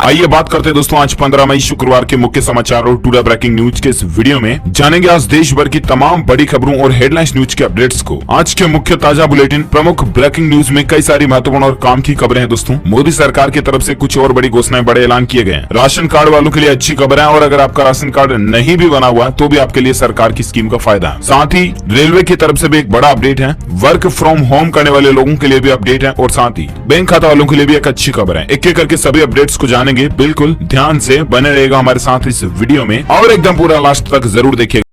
आइए बात करते हैं दोस्तों आज 15 मई शुक्रवार के मुख्य समाचार और टुडे ब्रेकिंग न्यूज के इस वीडियो में जानेंगे आज देश भर की तमाम बड़ी खबरों और हेडलाइंस न्यूज के अपडेट्स को। आज के मुख्य ताजा बुलेटिन प्रमुख ब्रेकिंग न्यूज में कई सारी महत्वपूर्ण और काम की खबरें हैं दोस्तों। मोदी सरकार की तरफ से कुछ और बड़ी घोषणाएं, बड़े ऐलान किए गए। राशन कार्ड वालों के लिए अच्छी खबर है और अगर आपका राशन कार्ड नहीं भी बना हुआ तो भी आपके लिए सरकार की स्कीम का फायदा है। साथ ही रेलवे की तरफ से भी एक बड़ा अपडेट है, वर्क फ्रॉम होम करने वाले लोगों के लिए भी अपडेट है और साथ ही बैंक खाता वालों के लिए भी एक अच्छी खबर है। एक एक करके सभी अपडेट्स को जानेंगे, बिल्कुल ध्यान से बने रहेगा हमारे साथ इस वीडियो में और एकदम पूरा लास्ट तक जरूर देखिएगा।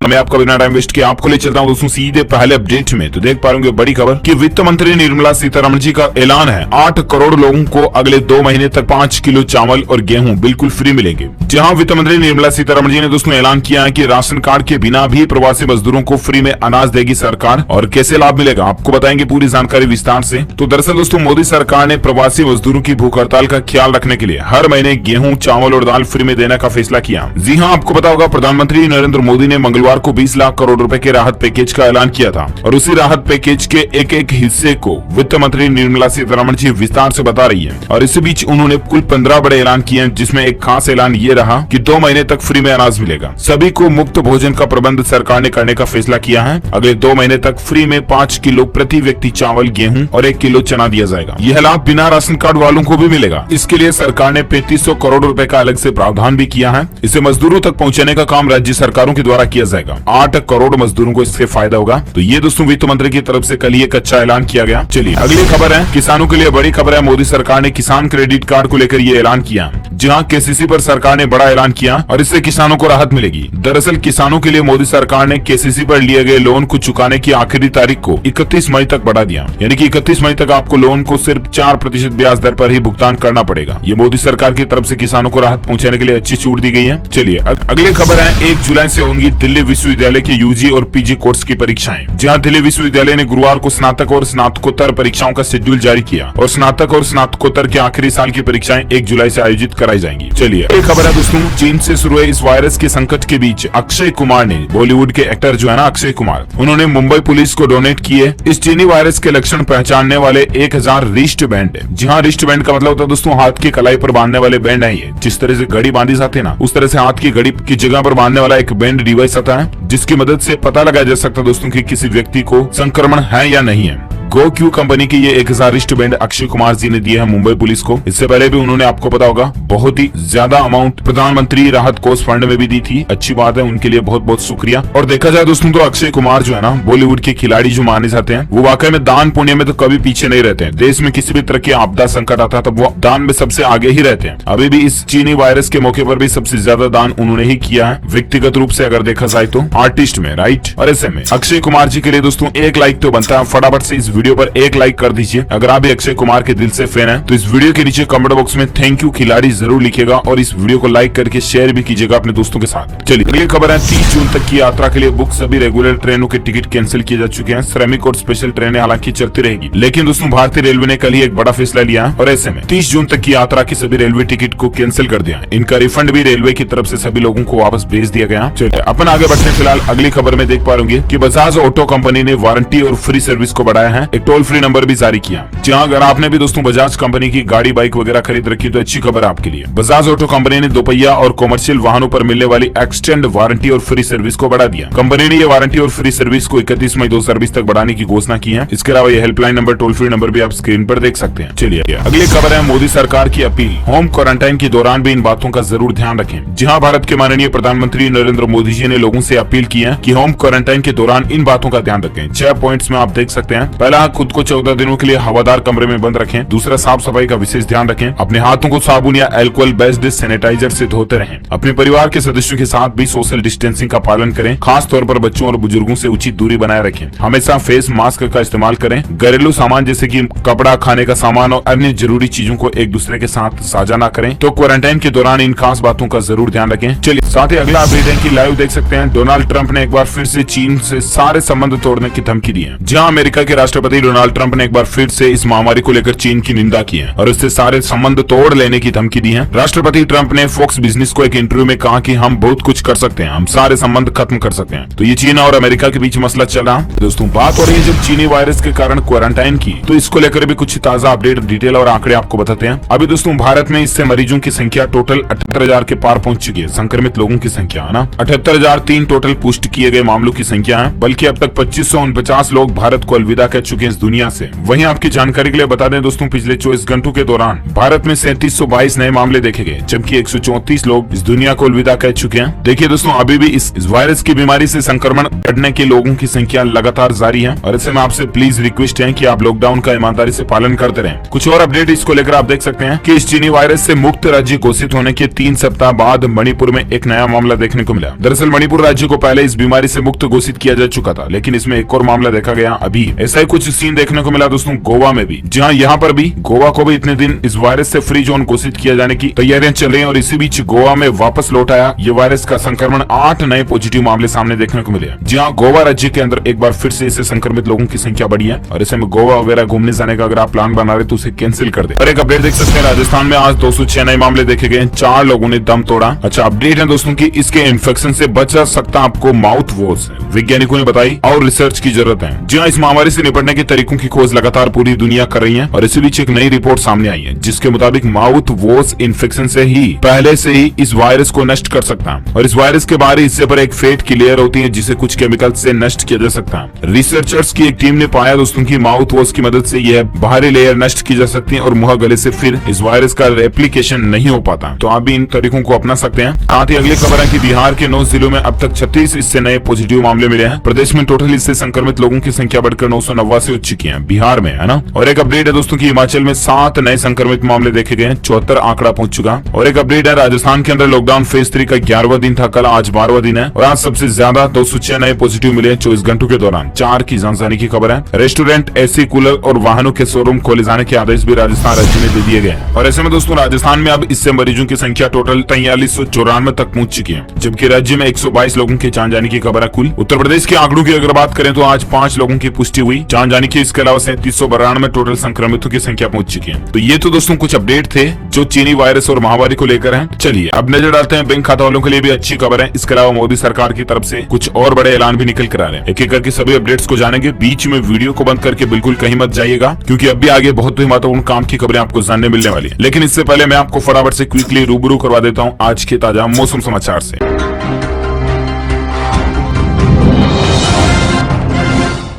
मैं आपका बिना टाइम वेस्ट किया आपको ले चलता हूं दोस्तों सीधे पहले अपडेट में। तो देख पा रहे बड़ी खबर कि वित्त मंत्री निर्मला सीतारमण जी का ऐलान है, 8 करोड़ लोगों को अगले 2 महीने तक 5 किलो चावल और गेहूं बिल्कुल फ्री मिलेंगे। जहां वित्त मंत्री निर्मला सीतारमण जी ने दोस्तों ऐलान किया है कि राशन कार्ड के बिना भी प्रवासी मजदूरों को फ्री में अनाज देगी सरकार। और कैसे लाभ मिलेगा आपको बताएंगे पूरी जानकारी विस्तार से। तो दरअसल दोस्तों मोदी सरकार ने प्रवासी मजदूरों की भूख हड़ताल का ख्याल रखने के लिए हर महीने गेहूं, चावल और दाल फ्री में देने का फैसला किया। जी हाँ, आपको पता होगा प्रधानमंत्री नरेंद्र मोदी ने मंगलवार को 20 लाख करोड़ रुपए के राहत पैकेज का ऐलान किया था और उसी राहत पैकेज के एक एक हिस्से को वित्त मंत्री निर्मला सीतारमण जी विस्तार से बता रही है। और इसी बीच उन्होंने कुल 15 बड़े ऐलान किए हैं, जिसमें एक खास ऐलान ये रहा कि 2 महीने तक फ्री में अनाज मिलेगा। सभी को मुफ्त भोजन का प्रबंध सरकार ने करने का फैसला किया है। अगले 2 महीने तक फ्री में 5 किलो प्रति व्यक्ति चावल, गेहूं और 1 किलो चना दिया जाएगा। यह लाभ बिना राशन कार्ड वालों को भी मिलेगा। इसके लिए सरकार ने 3500 करोड़ रुपए का अलग से प्रावधान भी किया है। इसे मजदूरों तक पहुँचाने का काम राज्य सरकारों के द्वारा किया जाएगा। 8 करोड़ मजदूरों को इससे फायदा होगा। तो ये दोस्तों वित्त मंत्री की तरफ से कल ही एक अच्छा ऐलान किया गया। चलिए अगली खबर है, किसानों के लिए बड़ी खबर है। मोदी सरकार ने किसान क्रेडिट कार्ड को लेकर ये ऐलान किया। जहां केसीसी पर सरकार ने बड़ा ऐलान किया और इससे किसानों को राहत मिलेगी। दरअसल किसानों के लिए मोदी सरकार ने केसीसी पर लिए गए लोन को चुकाने की आखिरी तारीख को 31 मई तक बढ़ा दिया। यानी कि 31 मई तक आपको लोन को सिर्फ 4% ब्याज दर पर ही भुगतान करना पड़ेगा। ये मोदी सरकार की तरफ से किसानों को राहत पहुंचाने के लिए अच्छी छूट दी गई है। चलिए अगली खबर है, 1 जुलाई से होंगी दिल्ली विश्वविद्यालय के यूजी और पीजी कोर्स की परीक्षाएं। जहां दिल्ली विश्वविद्यालय ने गुरुवार को स्नातक और स्नातकोत्तर परीक्षाओं का शेड्यूल जारी किया और स्नातक और स्नातकोत्तर के आखिरी साल की परीक्षाएं 1 जुलाई से आयोजित कराई जाएंगी। चलिए एक खबर है दोस्तों, चीन से शुरू हुए इस वायरस के संकट के बीच अक्षय कुमार ने, बॉलीवुड के एक्टर जो है ना अक्षय कुमार, उन्होंने मुंबई पुलिस को डोनेट किए इस चीनी वायरस के लक्षण पहचानने वाले 1000 रिस्ट बैंड। जी हाँ, रिस्ट बैंड का मतलब होता है दोस्तों हाथ की कलाई पर बांधने वाले बैंड है। ये जिस तरह से घड़ी बांधी जाती है ना, उस तरह से हाथ की घड़ी की जगह पर बांधने वाला एक बैंड डिवाइस आता है, जिसकी मदद से पता लगाया जा सकता है दोस्तों कि किसी व्यक्ति को संक्रमण है या नहीं है। GoQ कंपनी की ये 1000 रिस्ट बैंड अक्षय कुमार जी ने दिए हैं मुंबई पुलिस को। इससे पहले भी उन्होंने, आपको पता होगा, बहुत ही ज्यादा अमाउंट प्रधानमंत्री राहत कोष फंड में भी दी थी। अच्छी बात है, उनके लिए बहुत बहुत शुक्रिया। और देखा जाए दोस्तों तो अक्षय कुमार जो है ना, बॉलीवुड के खिलाड़ी जो माने जाते हैं, वो वाकई में दान पुण्य में तो कभी पीछे नहीं रहते हैं। देश में किसी भी तरह की आपदा संकट आता है तब वो दान में सबसे आगे ही रहते हैं। अभी भी इस चीनी वायरस के मौके पर भी सबसे ज्यादा दान उन्होंने ही किया है, व्यक्तिगत रूप से अगर देखा जाए तो आर्टिस्ट में, राइट। और ऐसे में अक्षय कुमार जी के लिए दोस्तों 1 लाइक तो बनता है। फटाफट से इस वीडियो पर 1 लाइक कर दीजिए। अगर आप भी अक्षय कुमार के दिल से फैन हैं तो इस वीडियो के नीचे कमेंट बॉक्स में थैंक यू खिलाड़ी जरूर लिखेगा और इस वीडियो को लाइक करके शेयर भी कीजिएगा अपने दोस्तों के साथ। चलिए अगली खबर है, 30 जून तक की यात्रा के लिए बुक सभी रेगुलर ट्रेनों के टिकट कैंसिल किए जा चुके हैं। श्रमिक और स्पेशल ट्रेनें हालांकि चलती रहेगी, लेकिन दोस्तों भारतीय रेलवे ने कल ही एक बड़ा फैसला लिया है और ऐसे में 30 जून तक की यात्रा की सभी रेलवे टिकट को कैंसिल कर दिया। इनका रिफंड भी रेलवे की तरफ से सभी लोगों को वापस भेज दिया गया। चलिए अपन आगे बढ़ते हैं। फिलहाल अगली खबर में देख पा रहे कि बजाज ऑटो कंपनी ने वारंटी और फ्री सर्विस को बढ़ाया है। एक टोल फ्री नंबर भी जारी किया। जहां अगर आपने भी दोस्तों बजाज कंपनी की गाड़ी, बाइक वगैरह खरीद रखी तो अच्छी खबर आपके लिए। बजाज ऑटो कंपनी ने दोपहिया और कॉमर्शियल वाहनों पर मिलने वाली एक्सटेंड वारंटी और फ्री सर्विस को बढ़ा दिया। कंपनी ने ये वारंटी और फ्री सर्विस को 31 मई 2020 तक बढ़ाने की घोषणा की है। इसके अलावा ये helpline number, toll free number भी आप स्क्रीन पर देख सकते हैं। चलिए अगली खबर है, मोदी सरकार की अपील, होम क्वारंटाइन के दौरान भी इन बातों का जरूर ध्यान रखें। जहाँ भारत के माननीय प्रधानमंत्री नरेंद्र मोदी जी ने लोगों से अपील की है कि होम क्वारंटाइन के दौरान इन बातों का ध्यान रखें। 6 पॉइंट्स में आप देख सकते हैं। पहला, खुद को 14 दिनों के लिए हवादार कमरे में बंद रखें। दूसरा, साफ सफाई का विशेष ध्यान रखें। अपने हाथों को साबुन या अल्कोहल बेस्ड सैनिटाइजर से धोते रहें। अपने परिवार के सदस्यों के साथ भी सोशल डिस्टेंसिंग का पालन करें। खास तौर पर बच्चों और बुजुर्गों से उचित दूरी बनाए रखें। हमेशा फेस मास्क का इस्तेमाल करें। घरेलू सामान जैसे कि कपड़ा, खाने का सामान और अन्य जरूरी चीजों को एक दूसरे के साथ साझा न करें। तो क्वारंटाइन के दौरान इन खास बातों का जरूर ध्यान रखें। चलिए साथ ही अगला अपडेट है कि लाइव देख सकते हैं, डोनाल्ड ट्रंप ने एक बार फिर से चीन से सारे संबंध तोड़ने की धमकी दी है। जहां अमेरिका के राष्ट्रपति राष्ट्रपति डोनाल्ड ट्रंप ने एक बार फिर से इस महामारी को लेकर चीन की निंदा की है और उससे सारे संबंध तोड़ लेने की धमकी दी है। राष्ट्रपति ट्रंप ने फॉक्स बिजनेस को एक इंटरव्यू में कहा कि हम बहुत कुछ कर सकते हैं, हम सारे संबंध खत्म कर सकते हैं। तो ये चीन और अमेरिका के बीच मसला चला। दोस्तों बात हो रही है जब चीनी वायरस के कारण क्वारंटाइन की, तो इसको लेकर भी कुछ ताजा अपडेट, डिटेल और आंकड़े आपको बताते हैं। अभी दोस्तों भारत में इससे मरीजों की संख्या टोटल 78,000 के पार पहुंच चुकी है। संक्रमित लोगों की संख्या है ना 78,003 टोटल पुष्ट किए गए मामलों की संख्या है, बल्कि अब तक 2549 लोग भारत को अलविदा कह चुके हैं इस दुनिया से। वहीं आपकी जानकारी के लिए बता दें दोस्तों, पिछले 24 घंटों के दौरान भारत में 3722 नए मामले देखे गए, जबकि 134 लोग इस दुनिया को अलविदा कह चुके हैं। देखिए दोस्तों, अभी भी इस वायरस की बीमारी से संक्रमण बढ़ने के लोगों की संख्या लगातार जारी है और ऐसे में आपसे प्लीज रिक्वेस्ट है कि आप लॉकडाउन का ईमानदारी से पालन करते रहें। कुछ और अपडेट इसको लेकर आप देख सकते हैं कि इस चीनी वायरस से मुक्त राज्य घोषित होने के 3 सप्ताह बाद मणिपुर में एक नया मामला देखने को मिला। दरअसल मणिपुर राज्य को पहले इस बीमारी से मुक्त घोषित किया जा चुका था, लेकिन इसमें एक और मामला देखा गया अभी। ऐसा ही कुछ सीन देखने को मिला दोस्तों गोवा में भी, जहां यहाँ पर भी गोवा को भी इतने दिन इस वायरस से फ्री जोन घोषित किया जाने की तैयारियां चल रही है और इसी बीच गोवा में वापस लौट आया ये वायरस का संक्रमण। 8 नए पॉजिटिव मामले सामने देखने को मिले, जहाँ गोवा राज्य के अंदर एक बार फिर से इससे संक्रमित लोगों की संख्या बढ़ी है और ऐसे में गोवा वगैरह घूमने जाने का अगर आप प्लान बना रहे तो उसे कैंसिल कर दे। और एक अपडेट देख सकते हैं, राजस्थान में आज 206 नए मामले देखे गए, 4 लोगों ने दम तोड़ा। अच्छा अपडेट है दोस्तों की इसके इन्फेक्शन से बच सकता आपको माउथ वॉश, वैज्ञानिकों ने बताई, और रिसर्च की जरूरत है। जी हाँ, इस महामारी से निपटने के तरीकों की खोज लगातार पूरी दुनिया कर रही है और इसी बीच एक नई रिपोर्ट सामने आई है जिसके मुताबिक माउथ वॉश इन्फेक्शन से ही पहले से ही इस वायरस को नष्ट कर सकता है और इस वायरस के बाहरी हिस्से पर एक फेट की लेयर होती है जिसे कुछ केमिकल से नष्ट किया जा सकता है। रिसर्चर्स की एक टीम ने पाया दोस्तों की माउथ वॉश की मदद से यह बाहरी लेयर नष्ट की जा सकती है और मुंह गले से फिर इस वायरस का रेप्लिकेशन नहीं हो पाता। तो आप भी इन तरीकों को अपना सकते हैं। साथ ही अगली खबर है कि बिहार के 9 जिलों में अब तक 36 इससे नए पॉजिटिव मामले मिले हैं। प्रदेश में टोटल इससे संक्रमित लोगों की संख्या बढ़कर 989 हो चुकी है बिहार में, है ना। और एक अपडेट है दोस्तों की हिमाचल में 7 नए संक्रमित मामले देखे गए, 74 आंकड़ा पहुंच चुका। और एक अपडेट है राजस्थान के अंदर लॉकडाउन फेज 3 का 11वां दिन था कल, आज 12वां दिन है और आज सबसे ज्यादा 206 नए पॉजिटिव मिले 24 घंटों के दौरान। 4 की जान जाने की खबर है। रेस्टोरेंट, एसी, कूलर और वाहनों के शोरूम खोले जाने के आदेश भी राजस्थान राज्य में दे दिए गए और ऐसे में दोस्तों राजस्थान में अब इससे मरीजों की संख्या टोटल 4394 तक पहुंच चुकी है, जबकि राज्य में 122 लोगों के जान जाने की खबर है। कुल उत्तर प्रदेश के आंकड़ों की अगर बात करें तो आज 5 लोगों की पुष्टि हुई जान जाने की। इसके अलावा 3792 टोटल संक्रमितों की संख्या पहुंच चुकी है। तो ये तो दोस्तों कुछ अपडेट थे जो चीनी वायरस और महामारी को लेकर है। चलिए अब नजर डालते हैं बैंक खाता वालों के लिए भी अच्छी खबर है। इसके अलावा मोदी सरकार की तरफ से कुछ और बड़े ऐलान भी निकल कर आ रहे हैं। एक एक करके सभी अपडेट्स को जानेंगे। बीच में वीडियो को बंद करके बिल्कुल कहीं मत जाइएगा, क्योंकि अभी आगे बहुत ही महत्वपूर्ण काम की खबरें आपको जानने मिलने वाली है। लेकिन इससे पहले मैं आपको फटाफट से क्विकली रूबरू करवा देता हूँ आज के ताजा मौसम समाचार से।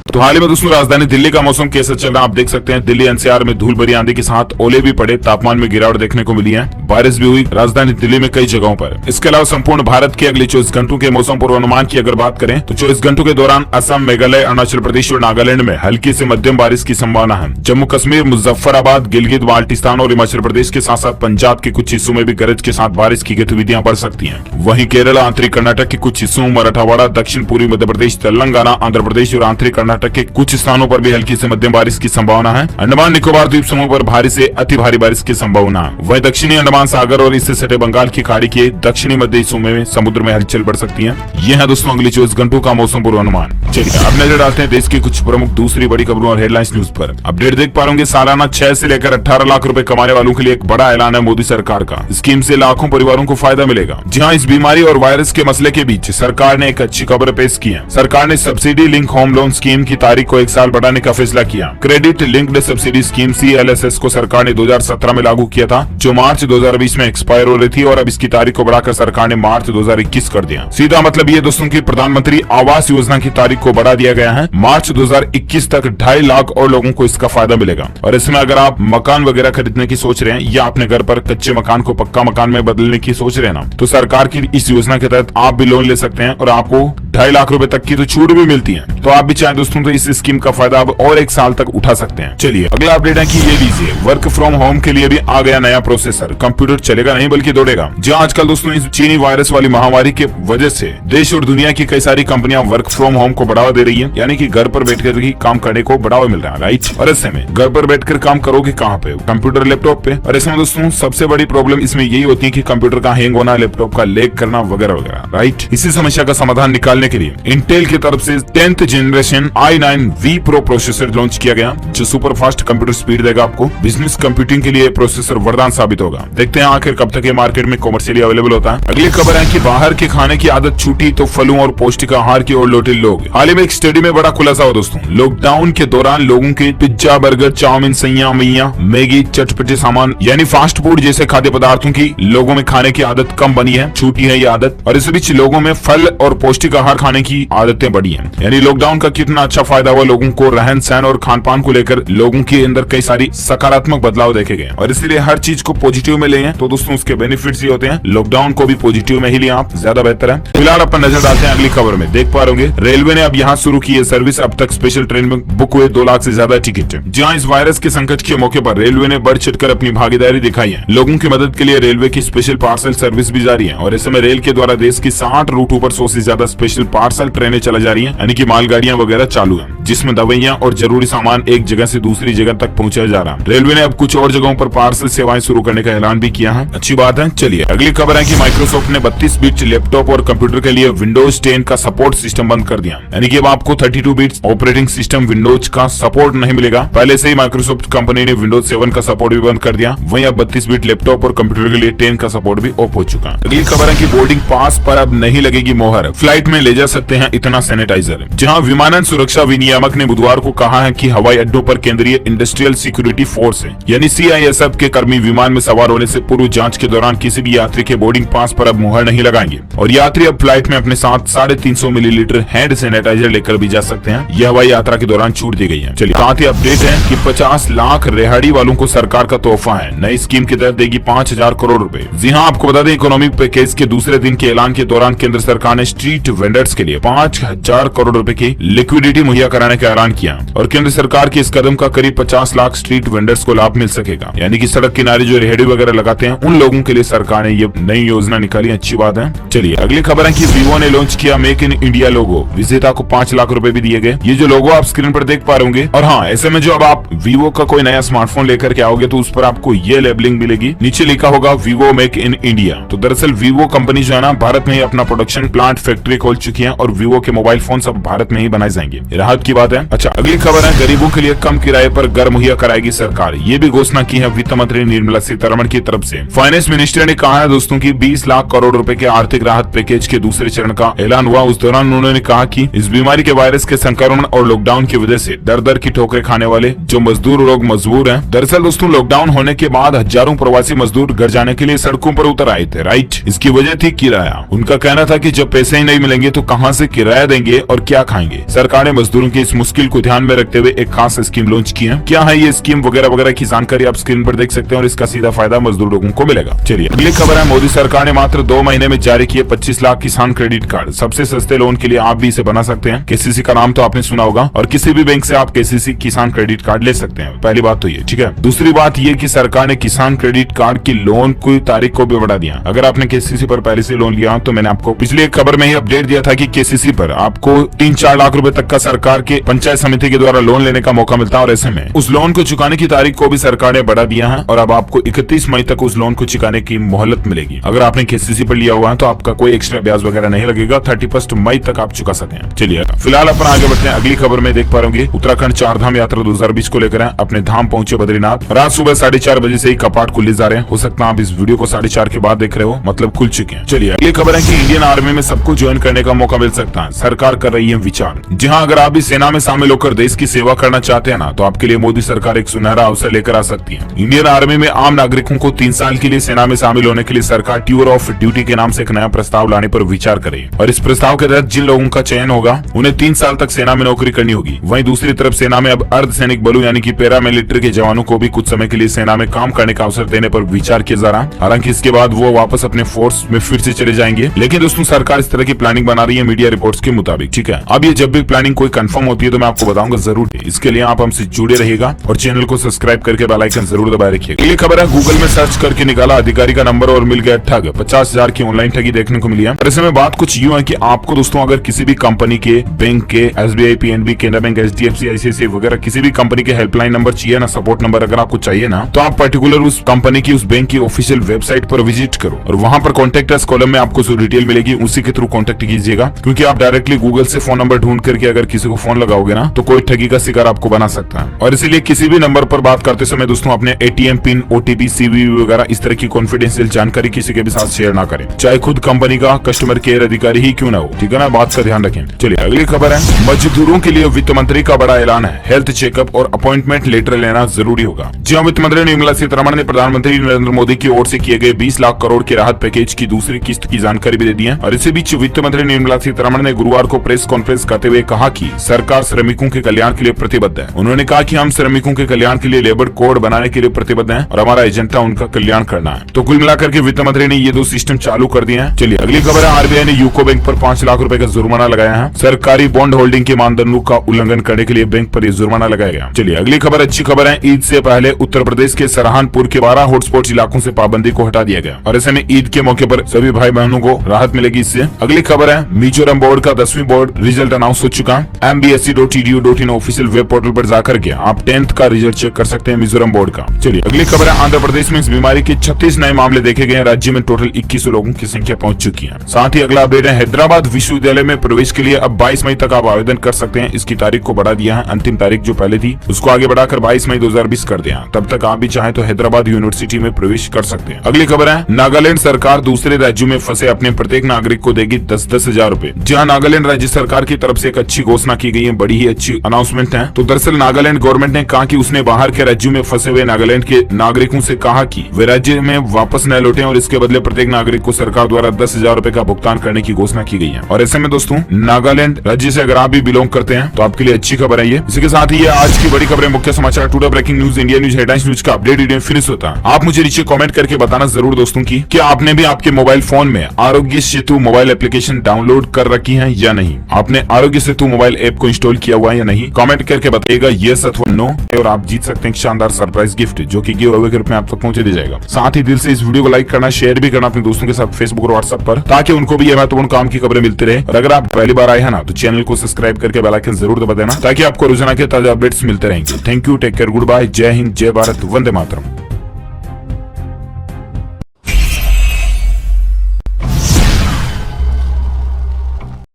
तो हाल ही में दोस्तों राजधानी दिल्ली का मौसम कैसा चल रहा है आप देख सकते हैं। दिल्ली एनसीआर में धूल भरी आंधी के साथ ओले भी पड़े, तापमान में गिरावट देखने को मिली है, बारिश भी हुई राजधानी दिल्ली में कई जगहों पर। इसके अलावा संपूर्ण भारत के अगले 24 घंटों के मौसम पूर्वानुमान की अगर बात करें तो 24 घंटों के दौरान असम, मेघालय, अरुणाचल प्रदेश और नागालैंड में हल्की से मध्यम बारिश की संभावना है। जम्मू कश्मीर, मुजफ्फराबाद, गिलगित बाल्टिस्तान और हिमाचल प्रदेश के साथ साथ पंजाब के कुछ हिस्सों में भी गरज के साथ बारिश की गतिविधियां बढ़ सकती है। वहीं केरल, आंतरिक कर्नाटक के कुछ हिस्सों, मराठवाड़ा, दक्षिण पूर्वी मध्य प्रदेश, तेलंगाना, आंध्र प्रदेश और आंतरिक कर्नाटक के कुछ स्थानों पर भी हल्की से मध्यम बारिश की संभावना है। अंडमान निकोबार द्वीप समूह पर भारी से अति भारी बारिश की संभावना है। वहीं दक्षिणी अंडमान सागर और इससे सटे बंगाल की खाड़ी के दक्षिणी मध्य हिस्सों में समुद्र में हलचल बढ़ सकती है। यह है दोस्तों अगले 24 घंटों का मौसम पूर्वानुमान। चलिए अब नजर डालते हैं देश की कुछ प्रमुख दूसरी बड़ी खबरों और हेडलाइंस न्यूज पर। अपडेट देख पा रहे सालाना 6 से लेकर 18 लाख रुपए कमाने वालों के लिए एक बड़ा ऐलान है मोदी सरकार का। स्कीम से लाखों परिवारों को फायदा मिलेगा। जहां इस बीमारी और वायरस के मसले के बीच सरकार ने एक अच्छी खबर पेश की है। सरकार ने subsidy link home loan scheme की तारीख को 1 साल बढ़ाने का फैसला किया। Credit linked subsidy scheme CLSS को सरकार ने 2017 में लागू किया था, जो मार्च 2020 में एक्सपायर हो रही थी और अब इसकी तारीख को बढ़ाकर सरकार ने मार्च 2021 कर दिया। सीधा मतलब ये दोस्तों की प्रधानमंत्री आवास योजना की तारीख को बढ़ा दिया गया है। मार्च 2021 तक 2.5 लाख और लोगों को इसका फायदा मिलेगा। और इसमें अगर आप मकान वगैरह खरीदने की सोच रहे हैं या अपने घर पर कच्चे मकान को पक्का मकान में बदलने की सोच रहे हैं ना, तो सरकार की इस योजना के तहत आप भी लोन ले सकते हैं और आपको 2.5 लाख रुपए तक की तो छूट भी मिलती है। तो आप भी चाहे दोस्तों तो इस स्कीम का फायदा अब और 1 साल तक उठा सकते हैं। चलिए अगला अपडेट है कि ये लीजिए, वर्क फ्रॉम होम के लिए भी आ गया नया प्रोसेसर। कंप्यूटर चलेगा नहीं बल्कि दौड़ेगा। जहां आजकल दोस्तों इस चीनी वायरस वाली महामारी के वजह से देश और दुनिया की कई सारी कंपनियां वर्क फ्रॉम होम को बढ़ावा दे रही है, यानी कि घर पर बैठकर ही काम करने को बढ़ावा मिल रहा है, राइट। और ऐसे में घर पर बैठकर काम करोगे कहाँ पे? कंप्यूटर, लैपटॉप पे। और ऐसे में दोस्तों सबसे बड़ी प्रॉब्लम इसमें यही होती है कि कंप्यूटर का हैंग होना, लैपटॉप का लैग करना वगैरह वगैरह, राइट। इसी समस्या का समाधान निकालने के लिए इंटेल की तरफ से 10th generation i9V Pro processor launch किया गया, जो सुपर फास्ट कंप्यूटर स्पीड देगा आपको। बिजनेस कंप्यूटिंग के लिए प्रोसेसर वरदान साबित होगा। देखते हैं आखिर कब तक ये मार्केट में कॉमर्शियली अवेलेबल होता है। अगली खबर है कि बाहर के खाने की आदत छूटी तो फलों और पौष्टिक आहार की ओर लौटे लोग। हाल ही में एक स्टडी में बड़ा खुलासा हुआ दोस्तों, लॉकडाउन के दौरान लोगों के पिज्जा, बर्गर, चाउमीन, सैया मैया, मैगी, चटपटे सामान यानी फास्ट फूड जैसे खाद्य पदार्थों की लोगों में खाने की आदत कम बनी है, छूटी है ये आदत। और इस बीच लोगों में फल और पौष्टिक आहार खाने की आदतें बढ़ी हैं। यानी लॉकडाउन का कितना अच्छा फायदा हुआ लोगों को। रहन सहन और खान पान को लेकर लोगों के अंदर कई सारी सकारात्मक बदलाव देखे गए और इसलिए हर चीज को पॉजिटिव में लें तो दोस्तों उसके बेनिफिट्स ही होते हैं। लॉकडाउन को भी पॉजिटिव में ही लिया आप, ज्यादा बेहतर है। फिलहाल अपन नजर डालते हैं अगली खबर में। देख पा रहे रेलवे ने अब यहाँ शुरू की है सर्विस। अब तक स्पेशल ट्रेन में बुक हुए 2 लाख से ज्यादा टिकट। जहाँ इस वायरस के संकट के मौके पर रेलवे ने बढ़ चढ़कर अपनी भागीदारी दिखाई है। लोगों की मदद के लिए रेलवे की स्पेशल पार्सल सर्विस भी जारी है और इस समय रेल के द्वारा देश की 60 रूटों पर 100 से ज्यादा स्पेशल पार्सल ट्रेनें चला जा रही है, यानी कि मालगाड़ियां वगैरह चालू है, जिसमें दवाइयां और जरूरी सामान एक जगह से दूसरी जगह तक पहुंचाया जा रहा है। रेलवे ने अब कुछ और जगहों पर पार्सल सेवाएं शुरू करने का ऐलान भी किया है, अच्छी बात है। चलिए अगली खबर है कि माइक्रोसॉफ्ट ने 32 बिट लैपटॉप और कंप्यूटर के लिए विंडोज 10 का सपोर्ट सिस्टम बंद कर दिया, यानी कि अब आपको 32 बिट ऑपरेटिंग सिस्टम विंडोज का सपोर्ट नहीं मिलेगा। पहले से ही माइक्रोसॉफ्ट कंपनी ने विंडोज 7 का सपोर्ट भी बंद कर दिया, वहीं अब 32 बिट लैपटॉप और कंप्यूटर के लिए 10 का सपोर्ट भी ऑफ हो चुका है। अगली खबर है कि बोर्डिंग पास पर अब नहीं लगेगी मोहर, फ्लाइट में ले जा सकते हैं इतना सैनिटाइजर। जहां विमानन सुरक्षा विनियामक ने बुधवार को कहा है कि हवाई अड्डों पर केंद्रीय इंडस्ट्रियल सिक्योरिटी फोर्स है यानी CISF के कर्मी विमान में सवार होने से पूर्व जांच के दौरान किसी भी यात्री के बोर्डिंग पास पर अब मुहर नहीं लगाएंगे और यात्री अब फ्लाइट में अपने साथ 350 मिलीलीटर हैंड सैनिटाइजर लेकर भी जा सकते हैं। यह हवाई यात्रा के दौरान छूट दी गई है। चलिए साथ ही अपडेट है कि 50 लाख रेहड़ी वालों को सरकार का तोहफा है। नई स्कीम के तहत देगी 5000 करोड़ रुपए। जी हाँ, आपको बता दें इकोनॉमिक पैकेज के दूसरे दिन के ऐलान के दौरान केंद्र सरकार ने स्ट्रीट वेंडर्स के लिए 5000 करोड़ रुपए की लिक्विडिटी मुहैया कराने का ऐलान किया और केंद्र सरकार के इस कदम का करीब 50 लाख स्ट्रीट वेंडर्स को लाभ मिल सकेगा, यानी कि सड़क किनारे जो रेहड़ी वगैरह लगाते हैं उन लोगों के लिए सरकार ने ये नई योजना निकाली, अच्छी बात है। चलिए अगली खबर है कि वीवो ने लॉन्च किया मेक इन इंडिया लोगो। विजेता को 5 लाख रुपए भी दिए गए। ये जो लोगो आप स्क्रीन पर देख पा रहे होंगे। और हाँ, ऐसे में जो अब आप वीवो का कोई नया स्मार्टफोन लेकर के आओगे तो उस पर आपको ये लेबलिंग मिलेगी, नीचे लिखा होगा वीवो मेक इन इंडिया। तो दरअसल वीवो कंपनी जो है ना भारत में ही अपना प्रोडक्शन प्लांट फैक्ट्री खोल चुकी है और वीवो के मोबाइल फोन सब भारत में ही बनाए जाएंगे, राहत की बात है। अच्छा अगली खबर है गरीबों के लिए कम किराए पर घर मुहैया कराएगी सरकार। ये भी घोषणा की है वित्त मंत्री निर्मला सीतारमण की तरफ से। फाइनेंस मिनिस्टर ने कहा है दोस्तों की 20 लाख करोड़ रुपए के आर्थिक राहत पैकेज के दूसरे चरण का ऐलान हुआ। उस दौरान उन्होंने कहा कि इस बीमारी के वायरस के संक्रमण और लॉकडाउन की वजह से दर दर की ठोकरें खाने वाले जो मजदूर लोग मजबूर हैं। दरअसल दोस्तों लॉकडाउन होने के बाद हजारों प्रवासी मजदूर घर जाने के लिए सड़कों पर उतर आए थे, राइट। इसकी वजह थी किराया। उनका कहना था कि जब पैसे ही नहीं मिलेंगे तो कहां से किराया देंगे और क्या खाएंगे। सरकार ने मजदूरों की इस मुश्किल को ध्यान में रखते हुए एक खास स्कीम लॉन्च की है। क्या है ये स्कीम वगैरह वगैरह की जानकारी आप स्क्रीन पर देख सकते हैं और इसका सीधा फायदा मजदूर लोगों को मिलेगा। चलिए अगली खबर है मोदी सरकार ने मात्र 2 महीने में जारी किए 25 लाख किसान क्रेडिट कार्ड। सबसे सस्ते लोन के लिए आप भी इसे बना सकते हैं। KCC का नाम तो आपने सुना होगा और किसी भी बैंक से आप KCC किसान क्रेडिट कार्ड ले सकते हैं। पहली बात तो ये, ठीक है। दूसरी बात ये कि सरकार ने किसान क्रेडिट कार्ड की लोन की तारीख को भी बढ़ा दिया। अगर आपने KCC पर पहले से लोन लिया तो मैंने आपको पिछली एक खबर में ही अपडेट दिया था कि KCC पर आपको 3-4 लाख रुपए तक का सरकार के पंचायत समिति के द्वारा लोन लेने का मौका मिलता है और ऐसे में उस लोन को चुकाने की तारीख को भी सरकार ने बढ़ा दिया है और अब आपको 31 मई तक उस लोन को चुकाने की मोहलत मिलेगी। अगर आपने KCC पर लिया हुआ है तो आपका कोई एक्स्ट्रा ब्याज वगैरह नहीं लगेगा। 31 मई तक आप चुका सकें। चलिए फिलहाल अपन आगे बढ़ते हैं। अगली खबर में देख पा रहे होंगे उत्तराखंड 4 धाम यात्रा 2020 को लेकर अपने धाम पहुंचे बद्रीनाथ। रात सुबह 4:30 बजे से ही कपाट खुले जा रहे हैं। हो सकता है आप इस वीडियो को 4:30 के बाद देख रहे हो, मतलब खुल चुके हैं। चलिए अगली खबर है कि इंडियन आर्मी में सबको ज्वाइन करने का मौका मिल सकता है। सरकार कर रही है विचार। जी हाँ, अगर आप भी सेना में शामिल होकर देश की सेवा करना चाहते हैं ना तो आपके लिए मोदी सरकार एक सुनहरा अवसर लेकर आ सकती है। इंडियन आर्मी में आम नागरिकों को 3 साल के लिए सेना में शामिल होने के लिए सरकार टूर ऑफ ड्यूटी के नाम से एक नया प्रस्ताव लाने पर विचार करे और इस प्रस्ताव के तहत जिन लोगों का चयन होगा उन्हें 3 साल तक सेना में नौकरी करनी होगी। वहीं दूसरी तरफ सेना में अब अर्धसैनिक बलों यानी कि पैरामिलिट्री के जवानों को भी कुछ समय के लिए सेना में काम करने का अवसर देने पर विचार किया जा रहा है। हालांकि इसके बाद वो वापस अपने फोर्स में फिर से चले जाएंगे, लेकिन दोस्तों सरकार इस तरह की प्लानिंग बना रही है मीडिया रिपोर्ट्स के मुताबिक, ठीक है। अब ये जब भी प्लानिंग कोई कंफर्म होती है तो मैं आपको बताऊंगा जरूर। इसके लिए आप हमसे जुड़े रहिएगा और चैनल को सब्सक्राइब करके बेल आइकन जरूर दबाए रखिएगा। ये खबर है गूगल में सर्च करके निकाला अधिकारी का नंबर और मिल गया ठग। 50,000 की ऑनलाइन ठगी देखने को मिली है। ऐसे में बात कुछ यूं है कि आपको दोस्तों अगर किसी भी कंपनी के, बैंक के, SBI, PNB, Canara bank, HDFC, ICICI वगैरह किसी भी कंपनी के हेल्पलाइन नंबर चाहिए ना, सपोर्ट नंबर अगर आपको चाहिए ना, तो आप पर्टिकुलर उस कंपनी की, उस बैंक की ऑफिशियल वेबसाइट पर विजिट करो और वहां पर कॉन्टेक्ट अस कॉलम में आपको जो डिटेल मिलेगी उसी के थ्रू कॉन्टेक्ट कीजिएगा। क्योंकि आप डायरेक्टली गूगल से फोन नंबर ढूंढ करके अगर किसी को फोन लगाओगे ना तो कोई ठगी का शिकार आपको बना सकता है। और इसीलिए किसी भी नंबर पर बात करते समय दोस्तों अपने एटीएम पिन, ओटीपी, सीवीवी वगैरह इस तरह की कॉन्फिडेंशियल जानकारी किसी के भी साथ शेयर ना करें, चाहे खुद कंपनी का कस्टमर केयर अधिकारी ही क्यों ना हो। ठीक है ना, बात का ध्यान रखें। चलिए अगली खबर है, मजदूरों के लिए वित्त मंत्री का बड़ा ऐलान है, हेल्थ चेकअप और अपॉइंटमेंट लेटर लेना जरूरी होगा। जी हाँ, वित्त मंत्री निर्मला सीतारमण ने प्रधानमंत्री नरेंद्र मोदी की ओर से किए गए 20 लाख करोड़ के राहत पैकेज की दूसरी किस्त की जानकारी भी दे दी है। और इसी बीच वित्त मंत्री निर्मला सीतारमण ने गुरुवार को प्रेस कॉन्फ्रेंस करते हुए कहा कि सरकार श्रमिकों के कल्याण के लिए प्रतिबद्ध है। उन्होंने कहा कि हम श्रमिकों के कल्याण के लिए लेबर कोड बनाने के लिए प्रतिबद्ध हैं और हमारा एजेंडा उनका कल्याण करना है। तो कुल मिलाकर के वित्त मंत्री ने ये 2 सिस्टम चालू कर दिए हैं। चलिए अगली खबर है, आरबीआई ने यूको बैंक पर 5 लाख रुपए का जुर्माना लगाया है। सरकारी बॉन्ड होल्डिंग के मानदंडों का उल्लंघन करने के लिए बैंक पर यह जुर्माना लगाया गया। चलिए अगली खबर अच्छी खबर है, ईद से पहले उत्तर प्रदेश के सहारनपुर के 12 हॉटस्पॉट इलाकों से पाबंदी को हटा दिया गया और ऐसे में ईद के मौके पर सभी भाई बहनों को राहत मिलेगी इससे। अगली खबर है, मिजोरम बोर्ड का 10वीं बोर्ड रिजल्ट अनाउंस हो चुका है। mbsc.edu.in ऑफिशियल वेब पोर्टल पर जाकर के आप 10th का रिजल्ट चेक कर सकते हैं मिजोरम बोर्ड का। चलिए अगली खबर है, आंध्र प्रदेश में इस बीमारी के 36 नए मामले देखे गए हैं। राज्य में टोटल 21 लोगों की संख्या पहुंच चुकी है। साथ ही अगला अपडेट है, हैदराबाद विश्वविद्यालय में प्रवेश के लिए अब 22 मई तक आप आवेदन कर सकते हैं। इसकी तारीख को बढ़ा दिया है, अंतिम तारीख जो पहले थी उसको आगे बढ़ाकर 22 मई 2020 कर दिया। तब तक आप भी चाहें तो हैदराबाद यूनिवर्सिटी में प्रवेश कर सकते हैं। अगली खबर है, नागालैंड सरकार दूसरे राज्यों में फंसे अपने प्रत्येक नागरिक को देगी 10-10 हजार रूपए। जहाँ नागालैंड राज्य सरकार की तरफ से एक अच्छी घोषणा की गई है, बड़ी ही अच्छी अनाउंसमेंट है। तो दरअसल नागालैंड गवर्नमेंट ने कहा कि उसने बाहर के राज्यों में फंसे हुए नागालैंड के नागरिकों से कहा कि वे राज्य में वापस न लौटें और इसके बदले प्रत्येक नागरिक को सरकार द्वारा 10,000 रूपए का भुगतान करने की घोषणा की गई है। और ऐसे में दोस्तों नागालैंड राज्य से अगर आप भी बिलोंग करते हैं तो आपके लिए अच्छी खबर है ये। इसी के साथ ही ये आज की बड़ी खबरें, मुख्य समाचार, today breaking news, India news, headlines news का अपडेट वीडियो फिनिश होता है। आप मुझे नीचे कमेंट करके बताना जरूर दोस्तों की क्या आपने भी आपके मोबाइल फोन में Aarogya Setu mobile application download कर रखी है या नहीं। आपने आरोग्य सेतु मोबाइल ऐप को इंस्टॉल किया हुआ है या नहीं, कमेंट करके बताइएगा यस अथवा नो। और आप जीत सकते हैं शानदार सरप्राइज गिफ्ट जो कि गिव अवे के रूप में आप तक पहुंचे दिया जाएगा। साथ ही दिल से इस वीडियो को लाइक करना, शेयर भी करना अपने दोस्तों के साथ फेसबुक और व्हाट्सएप पर, ताकि उनको भी ये महत्वपूर्ण काम की खबरें मिलती रहे। और अगर आप पहली बार आए हैं ना तो चैनल को सब्सक्राइब करके बेल आइकन जरूर दबा देना, ताकि आपको रोजाना के ताजा अपडेट्स मिलते रहेंगे। Thank you, take care, goodbye, जय हिंद, जय भारत, वंदे मातरम।